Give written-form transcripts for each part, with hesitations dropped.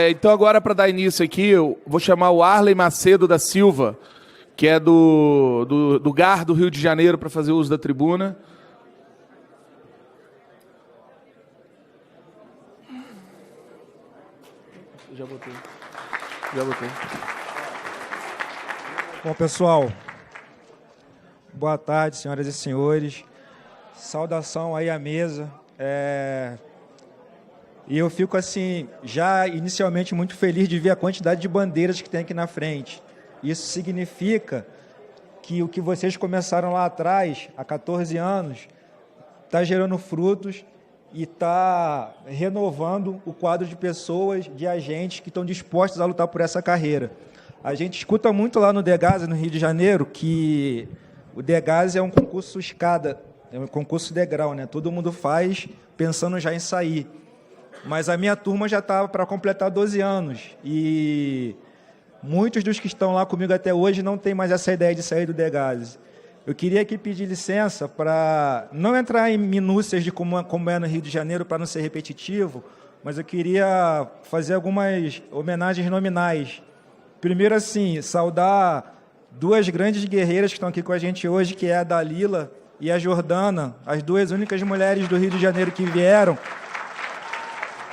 Então, agora, para dar início aqui, eu vou chamar o Arley Macedo da Silva, que é do GAR do Rio de Janeiro, para fazer uso da tribuna. Já botei. Bom, pessoal, boa tarde, senhoras e senhores. Saudação aí à mesa. E eu fico, assim, já inicialmente muito feliz de ver a quantidade de bandeiras que tem aqui na frente. Isso significa que o que vocês começaram lá atrás, há 14 anos, está gerando frutos e está renovando o quadro de pessoas, de agentes que estão dispostos a lutar por essa carreira. A gente escuta muito lá no Degase, no Rio de Janeiro, que o Degase é um concurso escada, é um concurso degrau, né? Todo mundo faz pensando já em sair. Mas a minha turma já estava para completar 12 anos e muitos dos que estão lá comigo até hoje não têm mais essa ideia de sair do Degase. Eu queria aqui pedir licença para não entrar em minúcias de como é no Rio de Janeiro, para não ser repetitivo, mas eu queria fazer algumas homenagens nominais. Primeiro, assim, saudar duas grandes guerreiras que estão aqui com a gente hoje, que é a Dalila e a Jordana, as duas únicas mulheres do Rio de Janeiro que vieram.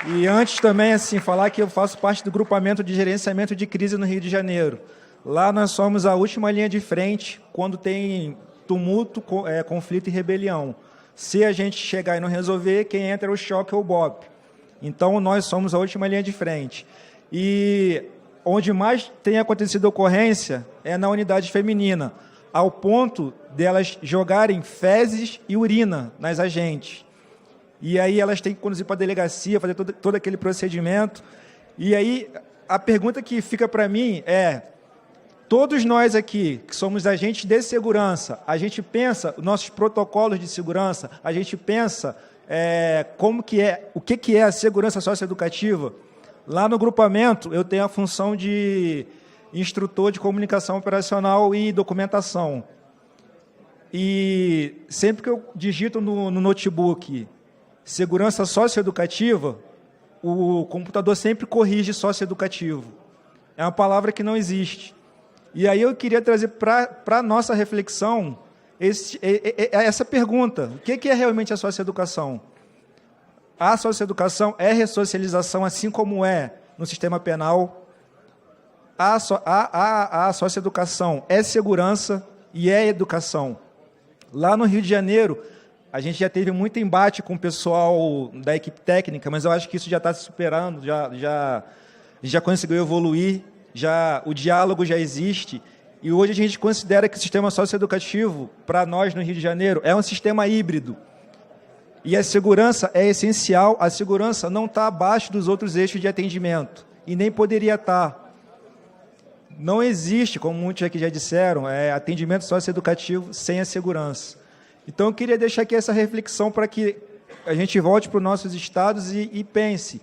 E antes também, assim, falar que eu faço parte do grupamento de gerenciamento de crise no Rio de Janeiro. Lá nós somos a última linha de frente quando tem tumulto, conflito e rebelião. Se a gente chegar e não resolver, quem entra é o choque ou o BOP. Então, nós somos a última linha de frente. E onde mais tem acontecido ocorrência é na unidade feminina, ao ponto delas jogarem fezes e urina nas agentes. E aí elas têm que conduzir para a delegacia, fazer todo aquele procedimento. E aí a pergunta que fica para mim é, todos nós aqui, que somos agentes de segurança, a gente pensa os nossos protocolos de segurança, a gente pensa o que é a segurança socioeducativa. Lá no grupamento eu tenho a função de instrutor de comunicação operacional e documentação. E sempre que eu digito no notebook segurança socioeducativa, o computador sempre corrige socioeducativo. É uma palavra que não existe. E aí eu queria trazer para a nossa reflexão essa pergunta. O que é realmente a socioeducação? A socioeducação é ressocialização, assim como é no sistema penal. A socioeducação é segurança e é educação. Lá no Rio de Janeiro, a gente já teve muito embate com o pessoal da equipe técnica, mas eu acho que isso já está se superando, já conseguiu evoluir, o diálogo já existe, e hoje a gente considera que o sistema socioeducativo, para nós no Rio de Janeiro, é um sistema híbrido. E a segurança é essencial, a segurança não está abaixo dos outros eixos de atendimento, e nem poderia estar. Não existe, como muitos aqui já disseram, atendimento socioeducativo sem a segurança. Então, eu queria deixar aqui essa reflexão para que a gente volte para os nossos estados e pense,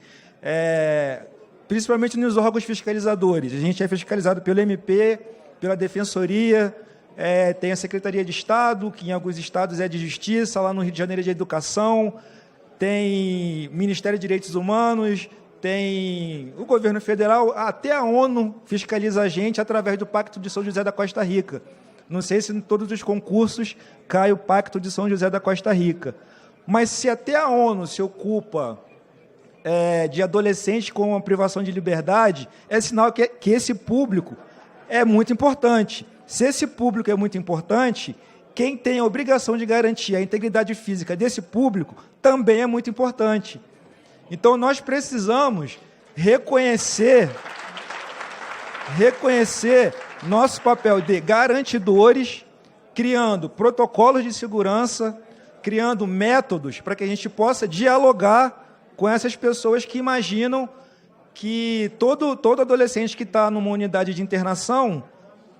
principalmente nos órgãos fiscalizadores. A gente é fiscalizado pelo MP, pela Defensoria, tem a Secretaria de Estado, que em alguns estados é de Justiça, lá no Rio de Janeiro é de Educação, tem Ministério de Direitos Humanos, tem o governo federal, até a ONU fiscaliza a gente através do Pacto de São José da Costa Rica. Não sei se em todos os concursos cai o Pacto de São José da Costa Rica. Mas se até a ONU se ocupa de adolescentes com uma privação de liberdade, é sinal que esse público é muito importante. Se esse público é muito importante, quem tem a obrigação de garantir a integridade física desse público também é muito importante. Então, nós precisamos reconhecer nosso papel de garantidores, criando protocolos de segurança, criando métodos para que a gente possa dialogar com essas pessoas que imaginam que todo adolescente que está numa unidade de internação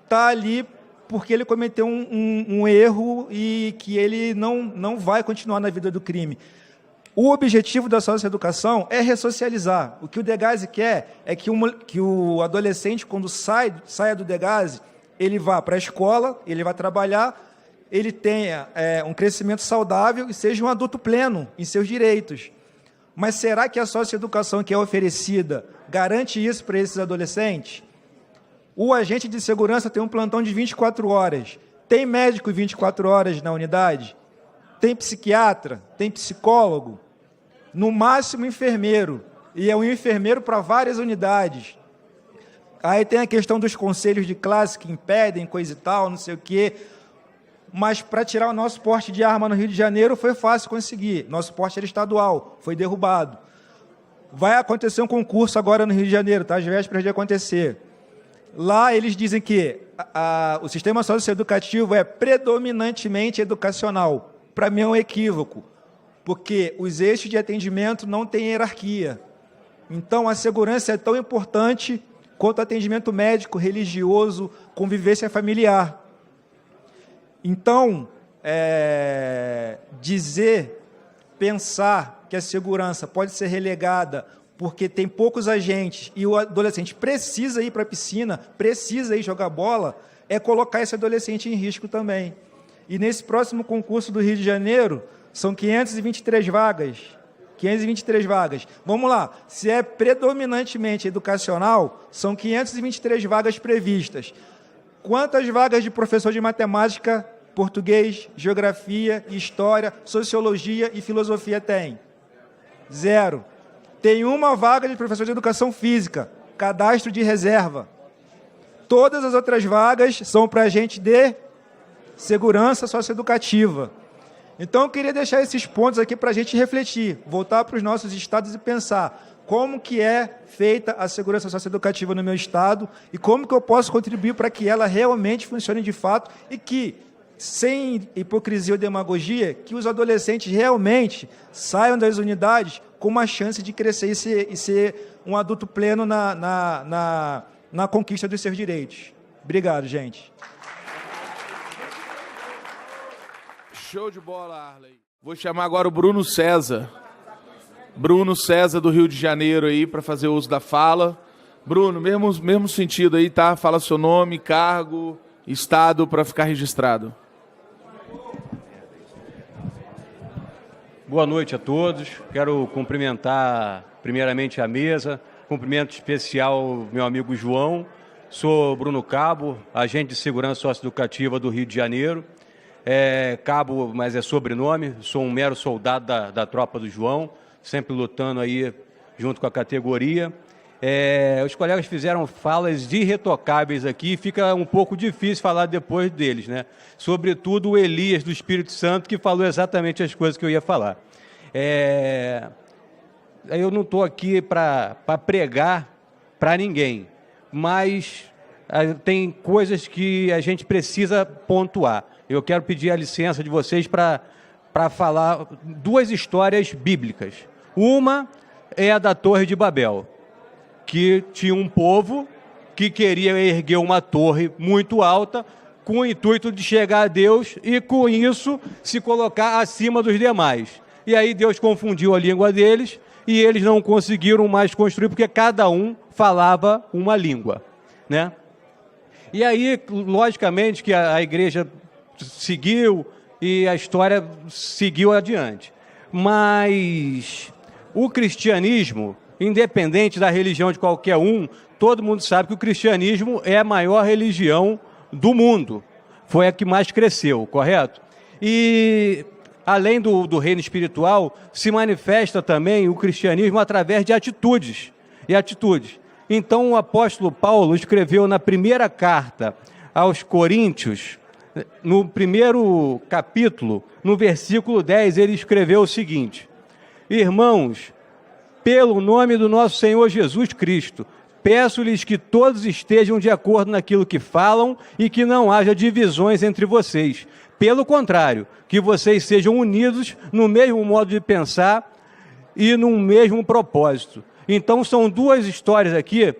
está ali porque ele cometeu um erro e que ele não vai continuar na vida do crime. O objetivo da socioeducação é ressocializar. O que o Degase quer é que o adolescente, quando saia do Degase, ele vá para a escola, ele vai trabalhar, ele tenha um crescimento saudável e seja um adulto pleno em seus direitos. Mas será que a socioeducação que é oferecida garante isso para esses adolescentes? O agente de segurança tem um plantão de 24 horas. Tem médico 24 horas na unidade? Tem psiquiatra? Tem psicólogo? No máximo, enfermeiro. E é um enfermeiro para várias unidades. Aí tem a questão dos conselhos de classe que impedem, coisa e tal, não sei o quê. Mas para tirar o nosso porte de arma no Rio de Janeiro foi fácil conseguir. Nosso porte era estadual, foi derrubado. Vai acontecer um concurso agora no Rio de Janeiro, tá? Às vésperas de acontecer. Lá eles dizem que o sistema socioeducativo é predominantemente educacional. Para mim é um equívoco, porque os eixos de atendimento não têm hierarquia. Então a segurança é tão importante quanto atendimento médico, religioso, convivência familiar. Então, pensar que a segurança pode ser relegada porque tem poucos agentes e o adolescente precisa ir para a piscina, precisa ir jogar bola, é colocar esse adolescente em risco também. E nesse próximo concurso do Rio de Janeiro, são 523 vagas. 523 vagas. Vamos lá, se é predominantemente educacional, são 523 vagas previstas. Quantas vagas de professor de matemática, português, geografia, história, sociologia e filosofia tem? 0. Tem uma vaga de professor de educação física, cadastro de reserva. Todas as outras vagas são para agente de segurança socioeducativa. Então, eu queria deixar esses pontos aqui para a gente refletir, voltar para os nossos estados e pensar como que é feita a segurança socioeducativa no meu estado e como que eu posso contribuir para que ela realmente funcione de fato e que, sem hipocrisia ou demagogia, que os adolescentes realmente saiam das unidades com uma chance de crescer e ser um adulto pleno na conquista dos seus direitos. Obrigado, gente. Show de bola, Arley. Vou chamar agora o Bruno César. Bruno César, do Rio de Janeiro, aí, para fazer uso da fala. Bruno, mesmo sentido aí, tá? Fala seu nome, cargo, estado, para ficar registrado. Boa noite a todos. Quero cumprimentar primeiramente a mesa. Cumprimento especial ao meu amigo João. Sou Bruno Cabo, agente de segurança socioeducativa do Rio de Janeiro. Cabo, mas é sobrenome. Sou um mero soldado da tropa do João, sempre lutando aí junto com a categoria. Os colegas fizeram falas irretocáveis aqui, fica um pouco difícil falar depois deles, né? Sobretudo o Elias do Espírito Santo, que falou exatamente as coisas que eu ia falar. Eu não estou aqui para pregar para ninguém, mas tem coisas que a gente precisa pontuar. Eu quero pedir a licença de vocês para falar duas histórias bíblicas. Uma é a da Torre de Babel, que tinha um povo que queria erguer uma torre muito alta com o intuito de chegar a Deus e, com isso, se colocar acima dos demais. E aí Deus confundiu a língua deles e eles não conseguiram mais construir porque cada um falava uma língua, né? E aí, logicamente, que a igreja seguiu e a história seguiu adiante. Mas o cristianismo, independente da religião de qualquer um, todo mundo sabe que o cristianismo é a maior religião do mundo. Foi a que mais cresceu, correto? E, além do reino espiritual, se manifesta também o cristianismo através de atitudes. Então, o apóstolo Paulo escreveu na primeira carta aos Coríntios, no primeiro capítulo, no versículo 10, ele escreveu o seguinte: irmãos, pelo nome do nosso Senhor Jesus Cristo, peço-lhes que todos estejam de acordo naquilo que falam e que não haja divisões entre vocês. Pelo contrário, que vocês sejam unidos no mesmo modo de pensar e no mesmo propósito. Então, são duas histórias aqui,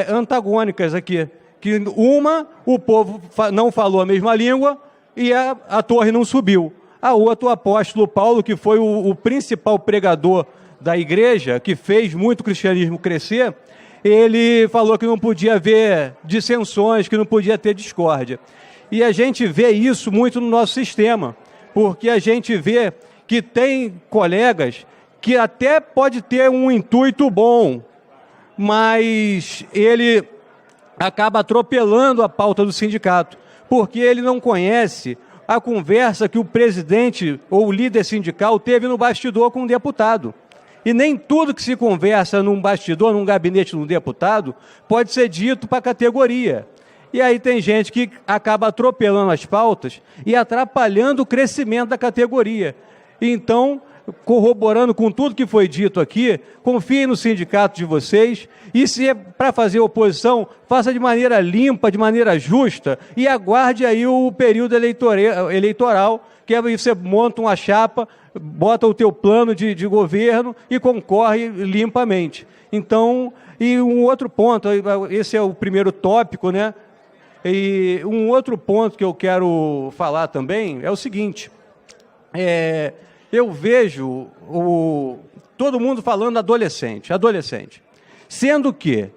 antagônicas aqui, que uma, o povo não falou a mesma língua e a torre não subiu. A outra, o apóstolo Paulo, que foi o principal pregador da igreja, que fez muito o cristianismo crescer, ele falou que não podia haver dissensões, que não podia ter discórdia. E a gente vê isso muito no nosso sistema, porque a gente vê que tem colegas que até pode ter um intuito bom, mas ele acaba atropelando a pauta do sindicato, porque ele não conhece a conversa que o presidente ou o líder sindical teve no bastidor com um deputado. E nem tudo que se conversa num bastidor, num gabinete de um deputado, pode ser dito para a categoria. E aí tem gente que acaba atropelando as pautas e atrapalhando o crescimento da categoria. Então, corroborando com tudo que foi dito aqui, confiem no sindicato de vocês e, se é para fazer oposição, faça de maneira limpa, de maneira justa e aguarde aí o período eleitoral, que aí você monta uma chapa, bota o teu plano de governo e concorre limpamente. Então, e um outro ponto, esse é o primeiro tópico, né? E um outro ponto que eu quero falar também é o seguinte, eu vejo todo mundo falando adolescente, sendo que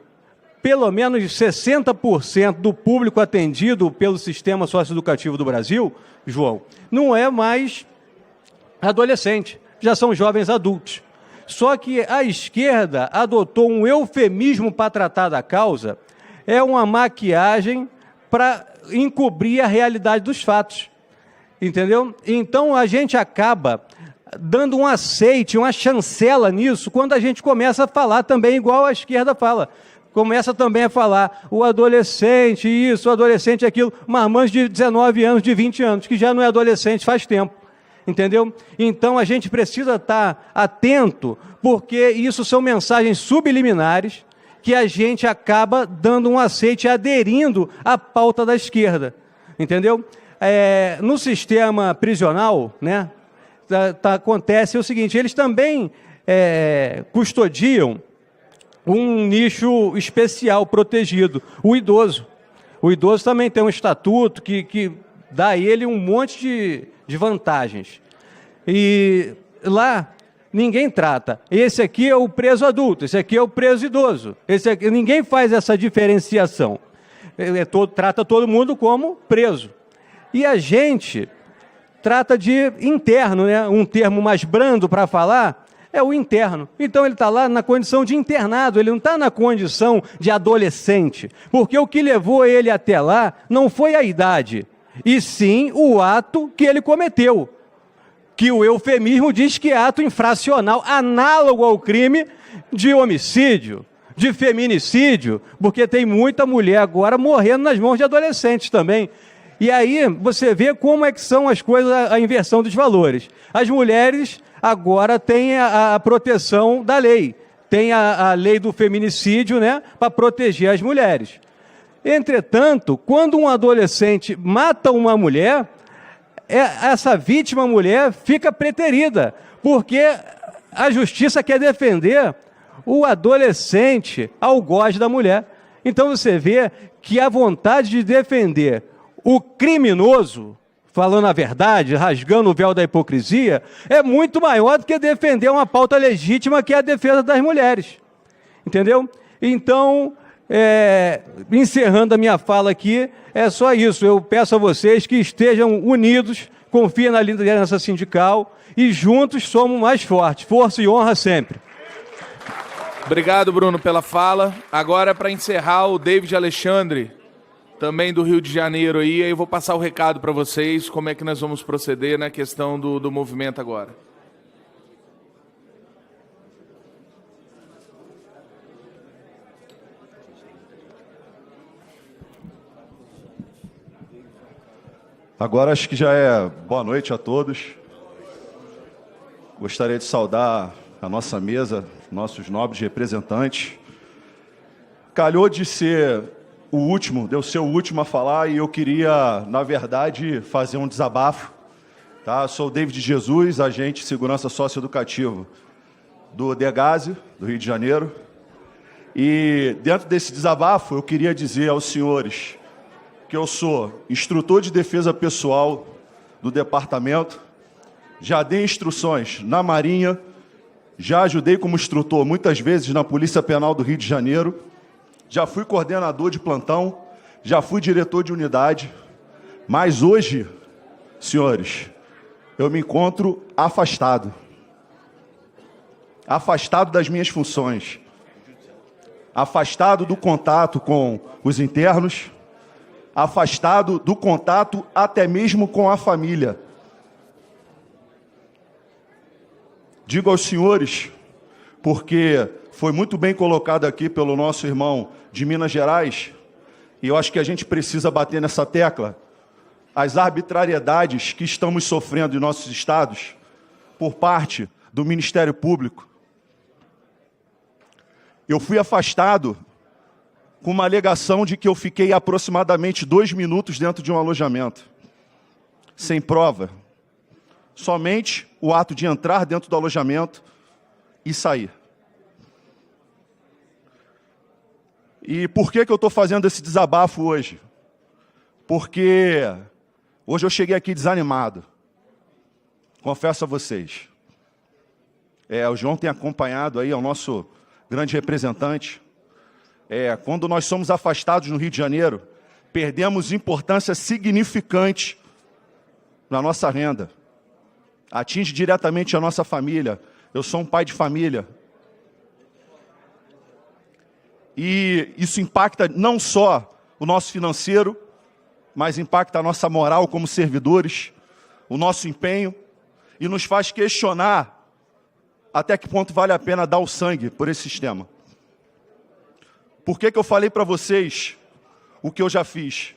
pelo menos 60% do público atendido pelo sistema socioeducativo do Brasil, João, não é mais adolescente, já são jovens adultos. Só que a esquerda adotou um eufemismo para tratar da causa, é uma maquiagem para encobrir a realidade dos fatos, entendeu? Então a gente acaba dando um aceite, uma chancela nisso, quando a gente começa a falar também igual a esquerda fala. Começa também a falar o adolescente isso, o adolescente aquilo, marmanjo de 19 anos, de 20 anos, que já não é adolescente faz tempo, entendeu? Então a gente precisa estar atento, porque isso são mensagens subliminares que a gente acaba dando um aceite, aderindo à pauta da esquerda, entendeu? No sistema prisional, né, acontece o seguinte, eles também custodiam um nicho especial protegido, o idoso. O idoso também tem um estatuto que dá a ele um monte de vantagens. E lá ninguém trata. Esse aqui é o preso adulto, esse aqui é o preso idoso. Esse aqui, ninguém faz essa diferenciação. Trata todo mundo como preso. E a gente trata de interno, né? Um termo mais brando para falar é o interno. Então ele está lá na condição de internado, ele não está na condição de adolescente, porque o que levou ele até lá não foi a idade, e sim o ato que ele cometeu, que o eufemismo diz que é ato infracional, análogo ao crime de homicídio, de feminicídio, porque tem muita mulher agora morrendo nas mãos de adolescentes também. E aí você vê como é que são as coisas, a inversão dos valores. As mulheres agora têm a proteção da lei, tem a lei do feminicídio, né, para proteger as mulheres. Entretanto, quando um adolescente mata uma mulher, essa vítima mulher fica preterida, porque a justiça quer defender o adolescente algoz da mulher. Então você vê que a vontade de defender o criminoso, falando a verdade, rasgando o véu da hipocrisia, é muito maior do que defender uma pauta legítima que é a defesa das mulheres. Entendeu? Então, encerrando a minha fala aqui, é só isso. Eu peço a vocês que estejam unidos, confiem na liderança sindical e juntos somos mais fortes. Força e honra sempre. Obrigado, Bruno, pela fala. Agora, para encerrar, o David Alexandre, também do Rio de Janeiro, aí eu vou passar o recado para vocês, como é que nós vamos proceder na questão do movimento agora. Agora acho que já é boa noite a todos. Gostaria de saudar a nossa mesa, nossos nobres representantes. Calhou de ser o último, deu ser o último a falar e eu queria, na verdade, fazer um desabafo. Tá? Sou o David Jesus, agente de segurança socioeducativo do Degase, do Rio de Janeiro. E dentro desse desabafo eu queria dizer aos senhores que eu sou instrutor de defesa pessoal do departamento, já dei instruções na Marinha, já ajudei como instrutor muitas vezes na Polícia Penal do Rio de Janeiro, já fui coordenador de plantão, já fui diretor de unidade, mas hoje, senhores, eu me encontro afastado. afastado das minhas funções, afastado do contato com os internos, afastado do contato até mesmo com a família. Digo aos senhores, porque foi muito bem colocado aqui pelo nosso irmão de Minas Gerais, e eu acho que a gente precisa bater nessa tecla, as arbitrariedades que estamos sofrendo em nossos estados por parte do Ministério Público. Eu fui afastado com uma alegação de que eu fiquei aproximadamente 2 minutos dentro de um alojamento, sem prova, somente o ato de entrar dentro do alojamento e sair. E por que eu estou fazendo esse desabafo hoje? Porque hoje eu cheguei aqui desanimado. Confesso a vocês. O João tem acompanhado aí, é o nosso grande representante. Quando nós somos afastados no Rio de Janeiro, perdemos importância significante na nossa renda. Atinge diretamente a nossa família. Eu sou um pai de família. E isso impacta não só o nosso financeiro, mas impacta a nossa moral como servidores, o nosso empenho, e nos faz questionar até que ponto vale a pena dar o sangue por esse sistema. Por que eu falei para vocês o que eu já fiz?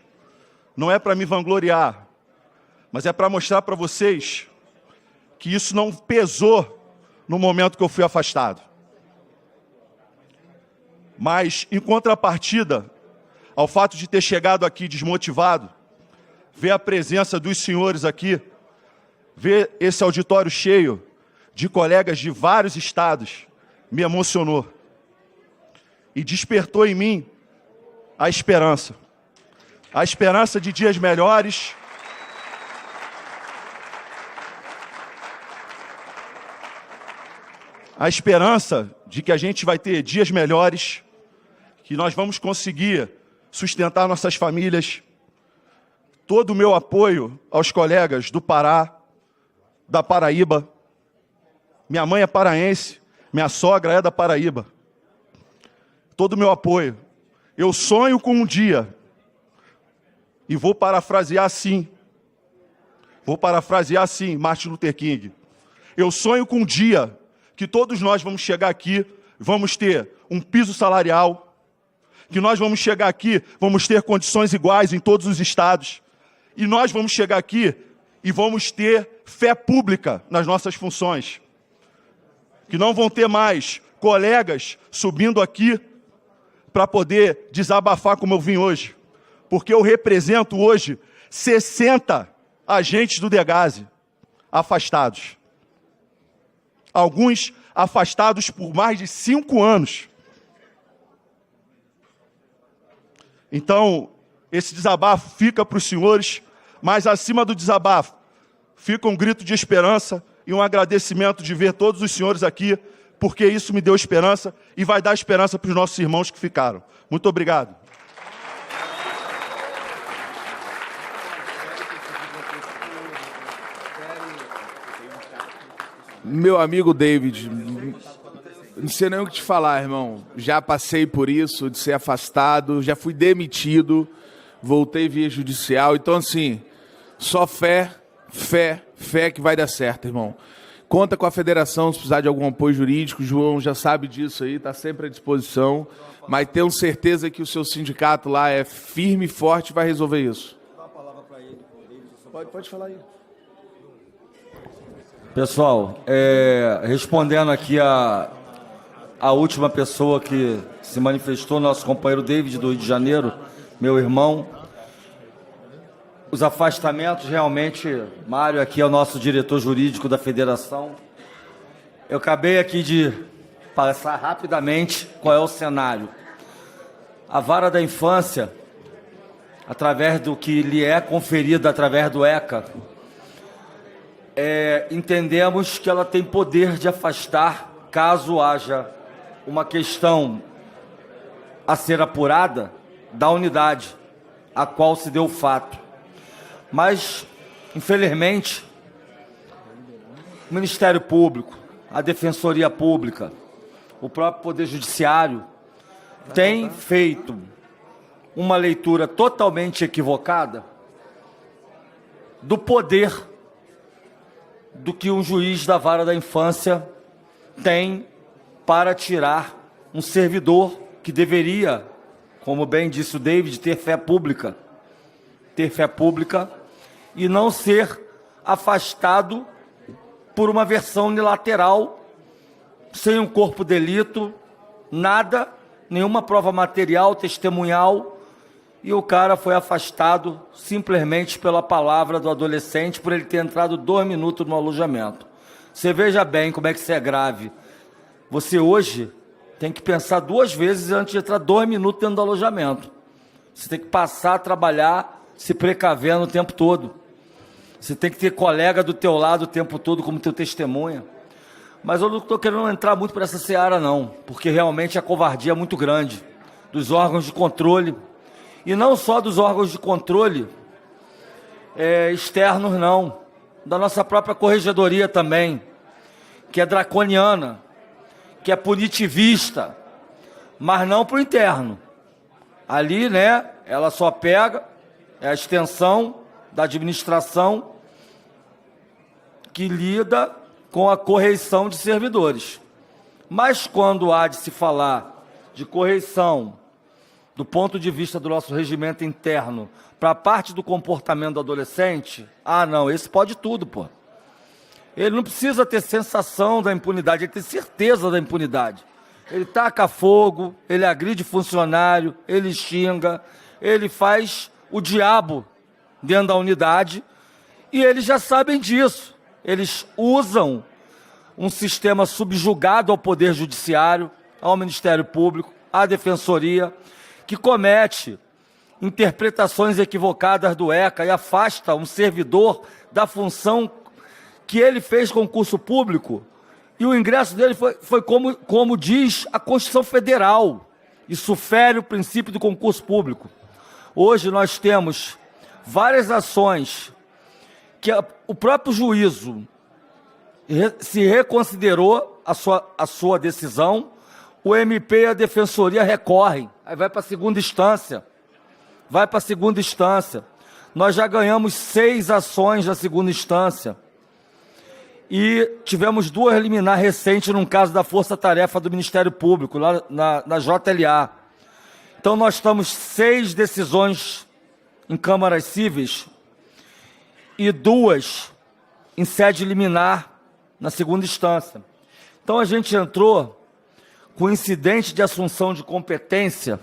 Não é para me vangloriar, mas é para mostrar para vocês que isso não pesou no momento que eu fui afastado. Mas, em contrapartida, ao fato de ter chegado aqui desmotivado, ver a presença dos senhores aqui, ver esse auditório cheio de colegas de vários estados, me emocionou. E despertou em mim a esperança. A esperança de dias melhores. A esperança de que a gente vai ter dias melhores, que nós vamos conseguir sustentar nossas famílias. Todo o meu apoio aos colegas do Pará, da Paraíba. Minha mãe é paraense, minha sogra é da Paraíba. Todo o meu apoio. Eu sonho com um dia, e vou parafrasear assim, Martin Luther King. Eu sonho com um dia que todos nós vamos chegar aqui, vamos ter um piso salarial, que nós vamos chegar aqui, vamos ter condições iguais em todos os estados, e nós vamos chegar aqui e vamos ter fé pública nas nossas funções. Que não vão ter mais colegas subindo aqui para poder desabafar como eu vim hoje. Porque eu represento hoje 60 agentes do Degase afastados. Alguns afastados por mais de 5 anos. Então, esse desabafo fica para os senhores, mas acima do desabafo, fica um grito de esperança e um agradecimento de ver todos os senhores aqui, porque isso me deu esperança e vai dar esperança para os nossos irmãos que ficaram. Muito obrigado. Meu amigo David, não sei nem o que te falar, irmão. Já passei por isso, de ser afastado, já fui demitido, voltei via judicial. Então, assim, só fé que vai dar certo, irmão. Conta com a federação se precisar de algum apoio jurídico. O João já sabe disso aí, está sempre à disposição. Mas tenho certeza que o seu sindicato lá é firme e forte e vai resolver isso. Pode falar aí. Pessoal, respondendo aqui a última pessoa que se manifestou, nosso companheiro David do Rio de Janeiro, meu irmão, os afastamentos realmente, Mário aqui é o nosso diretor jurídico da federação. Eu acabei aqui de passar rapidamente qual é o cenário. A vara da infância, através do que lhe é conferido através do ECA, entendemos que ela tem poder de afastar caso haja uma questão a ser apurada da unidade a qual se deu o fato. Mas, infelizmente, o Ministério Público, a Defensoria Pública, o próprio Poder Judiciário, tem feito uma leitura totalmente equivocada do poder do que um juiz da vara da infância tem para tirar um servidor que deveria, como bem disse o David, ter fé pública e não ser afastado por uma versão unilateral, sem um corpo de delito, nada, nenhuma prova material, testemunhal, e o cara foi afastado simplesmente pela palavra do adolescente, por ele ter entrado 2 minutos no alojamento. Você veja bem como é que isso é grave. Você hoje tem que pensar 2 vezes antes de entrar 2 minutos dentro do alojamento. Você tem que passar a trabalhar se precavendo o tempo todo. Você tem que ter colega do teu lado o tempo todo como teu testemunha. Mas eu não estou querendo entrar muito para essa seara, não, porque realmente a covardia é muito grande dos órgãos de controle. E não só dos órgãos de controle externos, não. Da nossa própria corregedoria também, que é draconiana, que é punitivista, mas não para o interno. Ali, né, ela só pega a extensão da administração que lida com a correição de servidores. Mas quando há de se falar de correição do ponto de vista do nosso regimento interno para a parte do comportamento do adolescente, não, esse pode tudo, pô. Ele não precisa ter sensação da impunidade, ele tem certeza da impunidade. Ele taca fogo, ele agride funcionário, ele xinga, ele faz o diabo dentro da unidade e eles já sabem disso. Eles usam um sistema subjugado ao Poder Judiciário, ao Ministério Público, à Defensoria, que comete interpretações equivocadas do ECA e afasta um servidor da função que ele fez concurso público, e o ingresso dele foi como diz a Constituição Federal. Isso fere o princípio do concurso público. Hoje nós temos várias ações que o próprio juízo se reconsiderou a sua decisão, o MP e a Defensoria recorrem, aí vai para a segunda instância. Nós já ganhamos 6 ações na segunda instância. E tivemos 2 liminar recentes num caso da Força Tarefa do Ministério Público, lá na JLA. Então nós estamos 6 decisões em câmaras cíveis e 2 em sede liminar na segunda instância. Então a gente entrou com incidente de assunção de competência,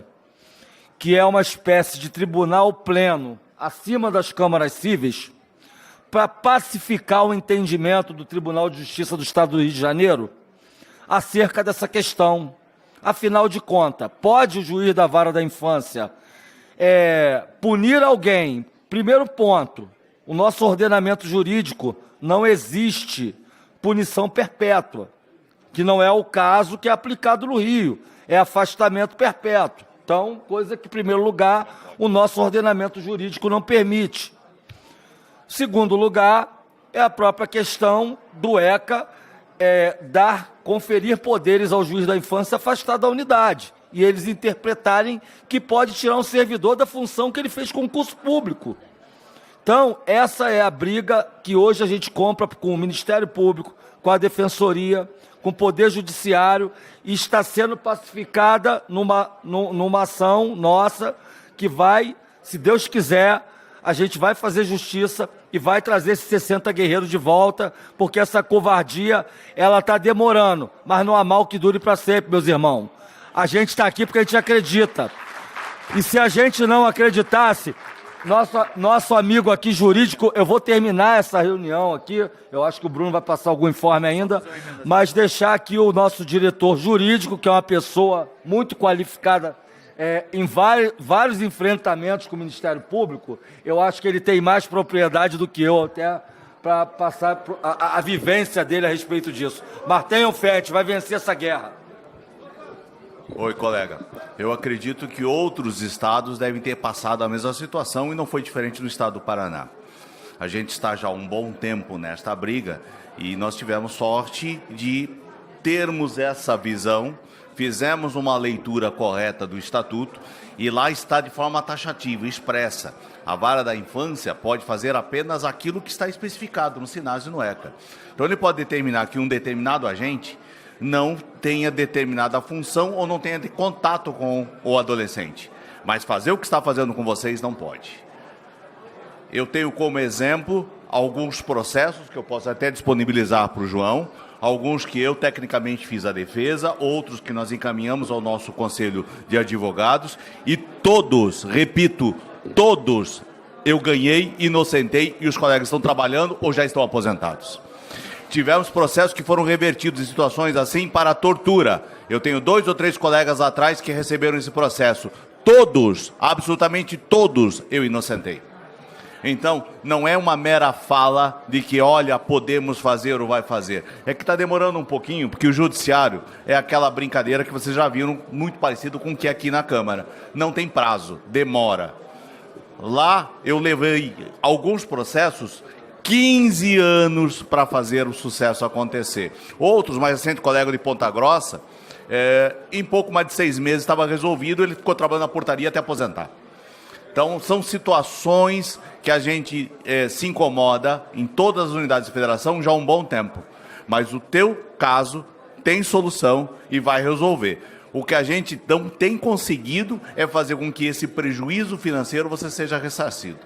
que é uma espécie de tribunal pleno acima das câmaras cíveis, para pacificar o entendimento do Tribunal de Justiça do Estado do Rio de Janeiro acerca dessa questão. Afinal de contas, pode o juiz da vara da infância punir alguém? Primeiro ponto, o nosso ordenamento jurídico não existe punição perpétua, que não é o caso que é aplicado no Rio, é afastamento perpétuo. Então, coisa que, em primeiro lugar, o nosso ordenamento jurídico não permite. Segundo lugar, é a própria questão do ECA conferir poderes ao juiz da infância afastado da unidade, e eles interpretarem que pode tirar um servidor da função que ele fez concurso público. Então, essa é a briga que hoje a gente compra com o Ministério Público, com a Defensoria, com o Poder Judiciário, e está sendo pacificada numa ação nossa que vai, se Deus quiser, a gente vai fazer justiça e vai trazer esses 60 guerreiros de volta, porque essa covardia, ela está demorando, mas não há mal que dure para sempre, meus irmãos. A gente está aqui porque a gente acredita. E se a gente não acreditasse, nosso amigo aqui jurídico, eu vou terminar essa reunião aqui, eu acho que o Bruno vai passar algum informe ainda, mas deixar aqui o nosso diretor jurídico, que é uma pessoa muito qualificada em vários enfrentamentos com o Ministério Público. Eu acho que ele tem mais propriedade do que eu, até para passar a vivência dele a respeito disso. Mas tenham fé, a gente vai vencer essa guerra. Oi, colega. Eu acredito que outros estados devem ter passado a mesma situação e não foi diferente no estado do Paraná. A gente está já há um bom tempo nesta briga E nós tivemos sorte de termos essa visão, fizemos uma leitura correta do Estatuto e lá está de forma taxativa, expressa. A vara da infância pode fazer apenas aquilo que está especificado no SINASE e no ECA. Então ele pode determinar que um determinado agente não tenha determinada função ou não tenha contato com o adolescente. Mas fazer o que está fazendo com vocês não pode. Eu tenho como exemplo alguns processos que eu posso até disponibilizar para o João, alguns que eu tecnicamente fiz a defesa, outros que nós encaminhamos ao nosso Conselho de Advogados, e todos, repito, todos eu ganhei, inocentei, e os colegas estão trabalhando ou já estão aposentados. Tivemos processos que foram revertidos em situações assim para tortura. Eu tenho 2 ou 3 colegas atrás que receberam esse processo. Todos, absolutamente todos, eu inocentei. Então, não é uma mera fala de que, olha, podemos fazer ou vai fazer. É que está demorando um pouquinho, porque o judiciário é aquela brincadeira que vocês já viram, muito parecido com o que é aqui na Câmara. Não tem prazo, demora. Lá, eu levei alguns processos 15 anos para fazer o sucesso acontecer. Outros, mais recente, colega de Ponta Grossa, em pouco mais de 6 meses estava resolvido, ele ficou trabalhando na portaria até aposentar. Então, são situações que a gente se incomoda em todas as unidades de federação já há um bom tempo. Mas o teu caso tem solução e vai resolver. O que a gente não tem conseguido é fazer com que esse prejuízo financeiro você seja ressarcido.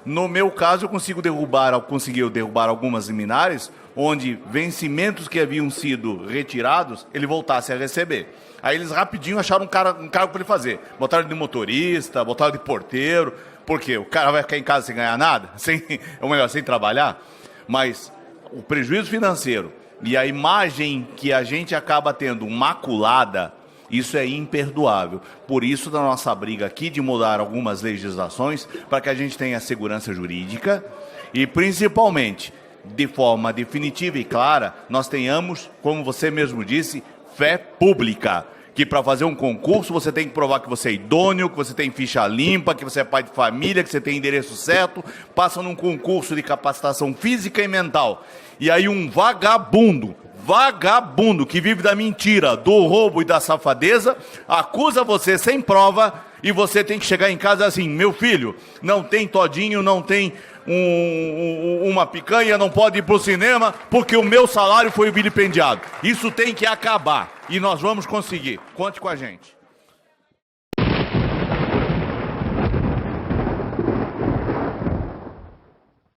No meu caso, eu consegui derrubar algumas liminares, onde vencimentos que haviam sido retirados, ele voltasse a receber. Aí eles rapidinho acharam um cargo para ele fazer. Botaram ele de motorista, botaram de porteiro. Por quê? O cara vai ficar em casa sem ganhar nada? Ou melhor, sem trabalhar? Mas o prejuízo financeiro e a imagem que a gente acaba tendo maculada, isso é imperdoável. Por isso, da nossa briga aqui de mudar algumas legislações para que a gente tenha segurança jurídica e, principalmente, de forma definitiva e clara, nós tenhamos, como você mesmo disse, fé pública. Que para fazer um concurso você tem que provar que você é idôneo, que você tem ficha limpa, que você é pai de família, que você tem endereço certo, passa num concurso de capacitação física e mental. E aí um vagabundo que vive da mentira, do roubo e da safadeza, acusa você sem prova e você tem que chegar em casa assim, meu filho, não tem todinho, não tem uma picanha, não pode ir para o cinema porque o meu salário foi vilipendiado. Isso tem que acabar e nós vamos conseguir. Conte com a gente.